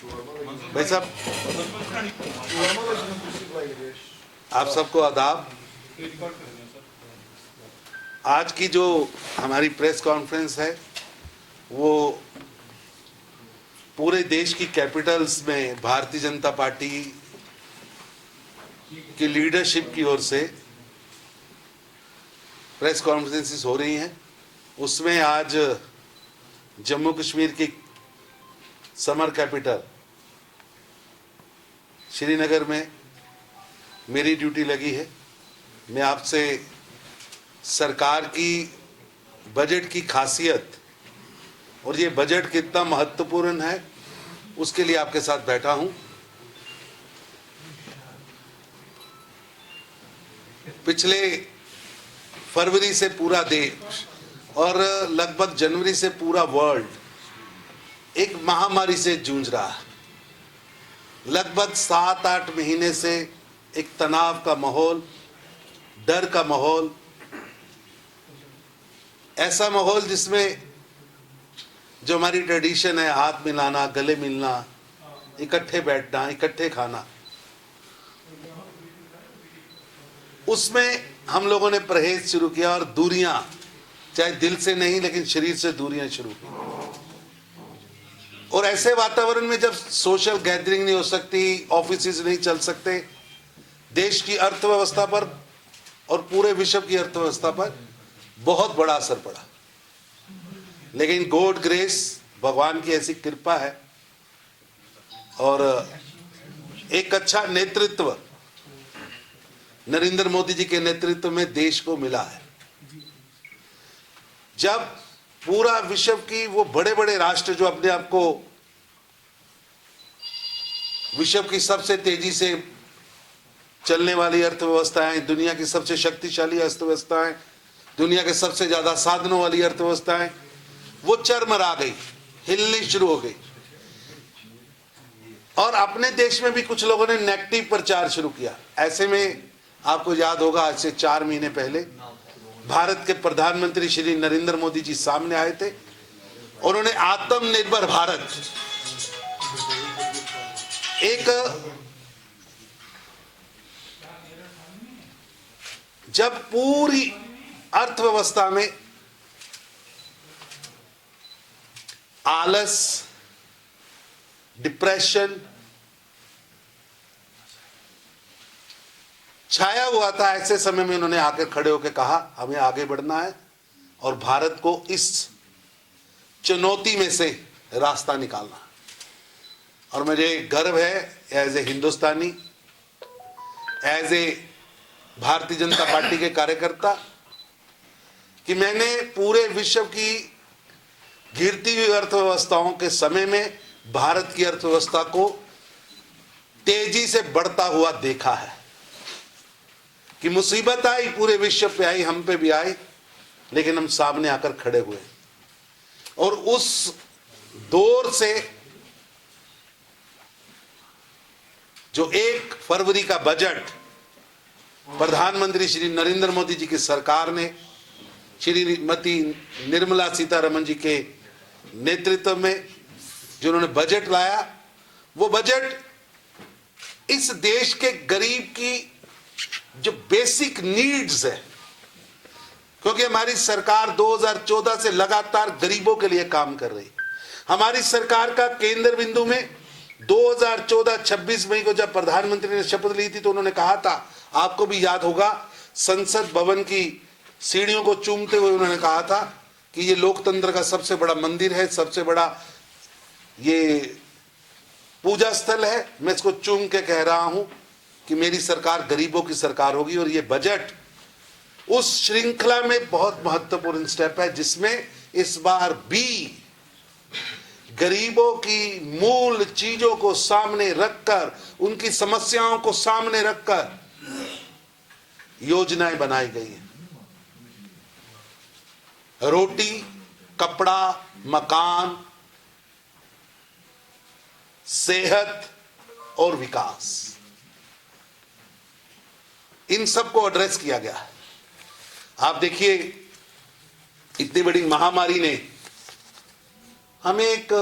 भाई साहब, आप सबको आदाब। आज की जो हमारी प्रेस कॉन्फ्रेंस है वो पूरे देश की कैपिटल्स में भारतीय जनता पार्टी की लीडरशिप की ओर से प्रेस कॉन्फ्रेंसेस हो रही हैं। उसमें आज जम्मू कश्मीर की समर कैपिटल श्रीनगर में मेरी ड्यूटी लगी है। मैं आपसे सरकार की बजट की खासियत और ये बजट कितना महत्वपूर्ण है उसके लिए आपके साथ बैठा हूं। पिछले फरवरी से पूरा देश और लगभग जनवरी से पूरा वर्ल्ड एक महामारी से जूझ रहा है। लगभग 7-8 महीने से एक तनाव का माहौल, डर का माहौल, ऐसा माहौल जिसमें जो हमारी ट्रेडिशन है, हाथ मिलाना, गले मिलना, इकट्ठे बैठना, इकट्ठे खाना, उसमें हम लोगों ने परहेज शुरू किया और दूरियां, चाहे दिल से नहीं लेकिन शरीर से दूरियां शुरू की। और ऐसे वातावरण में जब सोशल गैदरिंग नहीं हो सकती, ऑफिसेज नहीं चल सकते, देश की अर्थव्यवस्था पर और पूरे विश्व की अर्थव्यवस्था पर बहुत बड़ा असर पड़ा। लेकिन गॉड ग्रेस, भगवान की ऐसी कृपा है और एक अच्छा नेतृत्व नरेंद्र मोदी जी के नेतृत्व में देश को मिला है। जब पूरा विश्व की वो बड़े बड़े राष्ट्र जो अपने आप को विश्व की सबसे तेजी से चलने वाली अर्थव्यवस्थाएं, दुनिया की सबसे शक्तिशाली अर्थव्यवस्थाएं, दुनिया के सबसे ज्यादा साधनों वाली अर्थव्यवस्थाएं, वो चरमरा गई, हिलनी शुरू हो गई। और अपने देश में भी कुछ लोगों ने नेगेटिव प्रचार शुरू किया। ऐसे में आपको याद होगा, आज से 4 महीने पहले भारत के प्रधानमंत्री श्री नरेंद्र मोदी जी सामने आए थे। उन्होंने आत्मनिर्भर भारत, एक जब पूरी अर्थव्यवस्था में आलस, डिप्रेशन छाया हुआ था, ऐसे समय में उन्होंने आकर खड़े होकर कहा हमें आगे बढ़ना है और भारत को इस चुनौती में से रास्ता निकालना है। और मुझे गर्व है as a Hindustani, as a Bharatiya Janata party के कार्यकर्ता, कि मैंने पूरे विश्व की गिरती हुई अर्थव्यवस्थाओं के समय में भारत की अर्थव्यवस्था को तेजी से बढ़ता हुआ देखा है। कि मुसीबत आई, पूरे विश्व पे आई, हम पे भी आई, लेकिन हम सामने आकर खड़े हुए। और उस दौर से जो 1 फरवरी का बजट प्रधानमंत्री श्री नरेंद्र मोदी जी की सरकार ने श्रीमती निर्मला सीतारमण जी के नेतृत्व में जो उन्होंने बजट लाया, वो बजट इस देश के गरीब की जो बेसिक नीड्स है, क्योंकि हमारी सरकार 2014 से लगातार गरीबों के लिए काम कर रही। हमारी सरकार का केंद्र बिंदु में 2014-26 मई को जब प्रधानमंत्री ने शपथ ली थी तो उन्होंने कहा था, आपको भी याद होगा, संसद भवन की सीढ़ियों को चूमते हुए उन्होंने कहा था कि ये लोकतंत्र का सबसे बड़ा मंदिर है, सबसे बड़ा ये पूजा स्थल है। मैं इसको चूम के कह रहा हूं कि मेरी सरकार गरीबों की सरकार होगी। और ये बजट उस श्रृंखला में बहुत महत्वपूर्ण स्टेप है, जिसमें इस बार भी गरीबों की मूल चीजों को सामने रखकर, उनकी समस्याओं को सामने रखकर योजनाएं बनाई गई हैं। रोटी, कपड़ा, मकान, सेहत और विकास, इन सबको एड्रेस किया गया है। आप देखिए, इतनी बड़ी महामारी ने हमें एक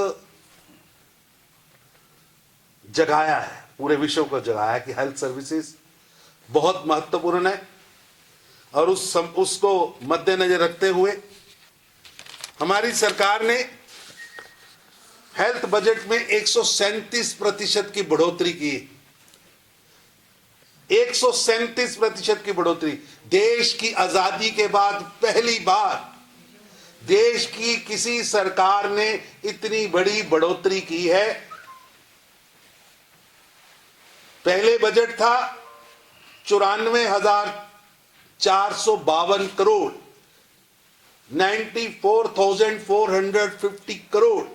जगाया है, पूरे विश्व को जगाया है कि हेल्थ सर्विसेज बहुत महत्वपूर्ण है। और उसको मद्देनजर रखते हुए हमारी सरकार ने हेल्थ बजट में 137% की बढ़ोतरी की। 137% की बढ़ोतरी। देश की आजादी के बाद पहली बार देश की किसी सरकार ने इतनी बड़ी बढ़ोतरी की है। पहले बजट था 94,452 करोड़, 94,450 करोड़,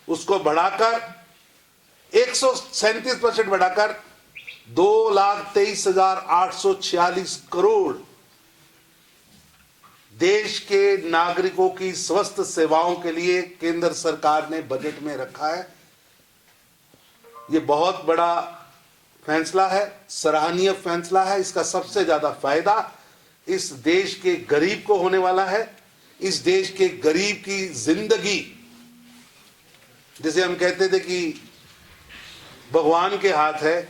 उसको बढ़ाकर 137% बढ़ाकर 2,23,846 करोड़ देश के नागरिकों की स्वास्थ्य सेवाओं के लिए केंद्र सरकार ने बजट में रखा है। ये बहुत बड़ा फैसला है, सराहनीय फैसला है। इसका सबसे ज्यादा फायदा इस देश के गरीब को होने वाला है। इस देश के गरीब की जिंदगी, जैसे हम कहते थे कि भगवान के हाथ है,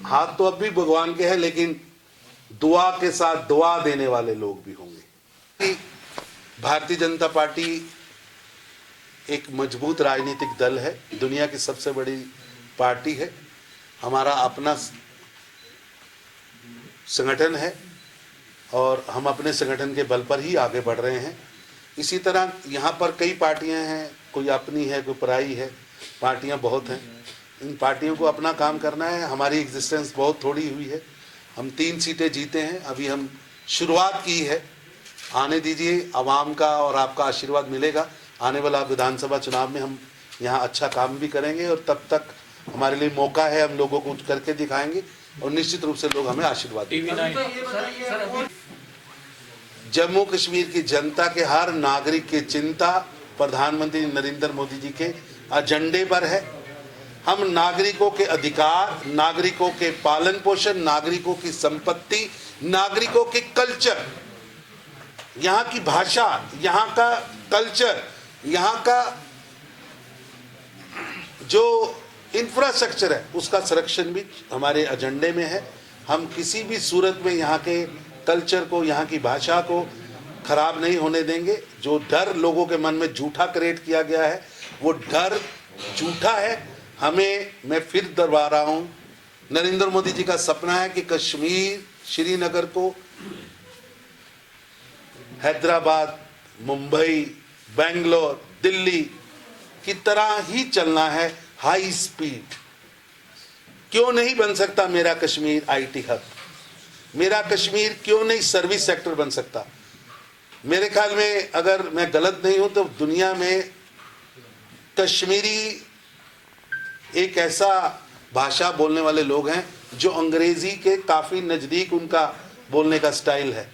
हाथ तो अब भी भगवान के हैं, लेकिन दुआ के साथ दुआ देने वाले लोग भी होंगे। भारतीय जनता पार्टी एक मजबूत राजनीतिक दल है, दुनिया की सबसे बड़ी पार्टी है, हमारा अपना संगठन है और हम अपने संगठन के बल पर ही आगे बढ़ रहे हैं। इसी तरह यहाँ पर कई पार्टियाँ हैं, कोई अपनी है, कोई पराई है, पार्टियाँ बहुत हैं। इन पार्टियों को अपना काम करना है। हमारी एग्जिस्टेंस बहुत थोड़ी हुई है, हम 3 सीटें जीते हैं, अभी हम शुरुआत की है। आने दीजिए, आवाम का और आपका आशीर्वाद मिलेगा। आने वाला विधानसभा चुनाव में हम यहाँ अच्छा काम भी करेंगे और तब तक हमारे लिए मौका है, हम लोगों को करके दिखाएंगे और निश्चित रूप से लोग हमें आशीर्वाद देंगे। जम्मू कश्मीर की जनता के हर नागरिक की चिंता प्रधानमंत्री नरेंद्र मोदी जी के एजेंडे पर है। हम नागरिकों के अधिकार, नागरिकों के पालन पोषण, नागरिकों की संपत्ति, नागरिकों के कल्चर, यहाँ की भाषा, यहाँ का कल्चर, यहाँ का जो इंफ्रास्ट्रक्चर है, उसका संरक्षण भी हमारे एजेंडे में है। हम किसी भी सूरत में यहाँ के कल्चर को, यहाँ की भाषा को खराब नहीं होने देंगे। जो डर लोगों के मन में झूठा क्रिएट किया गया है, वो डर झूठा है। मैं फिर दोहरा रहा हूँ, नरेंद्र मोदी जी का सपना है कि कश्मीर, श्रीनगर को हैदराबाद, मुंबई, बेंगलोर, दिल्ली की तरह ही चलना है, हाई स्पीड। क्यों नहीं बन सकता मेरा कश्मीर आईटी हब? मेरा कश्मीर क्यों नहीं सर्विस सेक्टर बन सकता? मेरे ख्याल में, अगर मैं गलत नहीं हूं, तो दुनिया में कश्मीरी एक ऐसा भाषा बोलने वाले लोग हैं जो अंग्रेजी के काफी नजदीक उनका बोलने का स्टाइल है।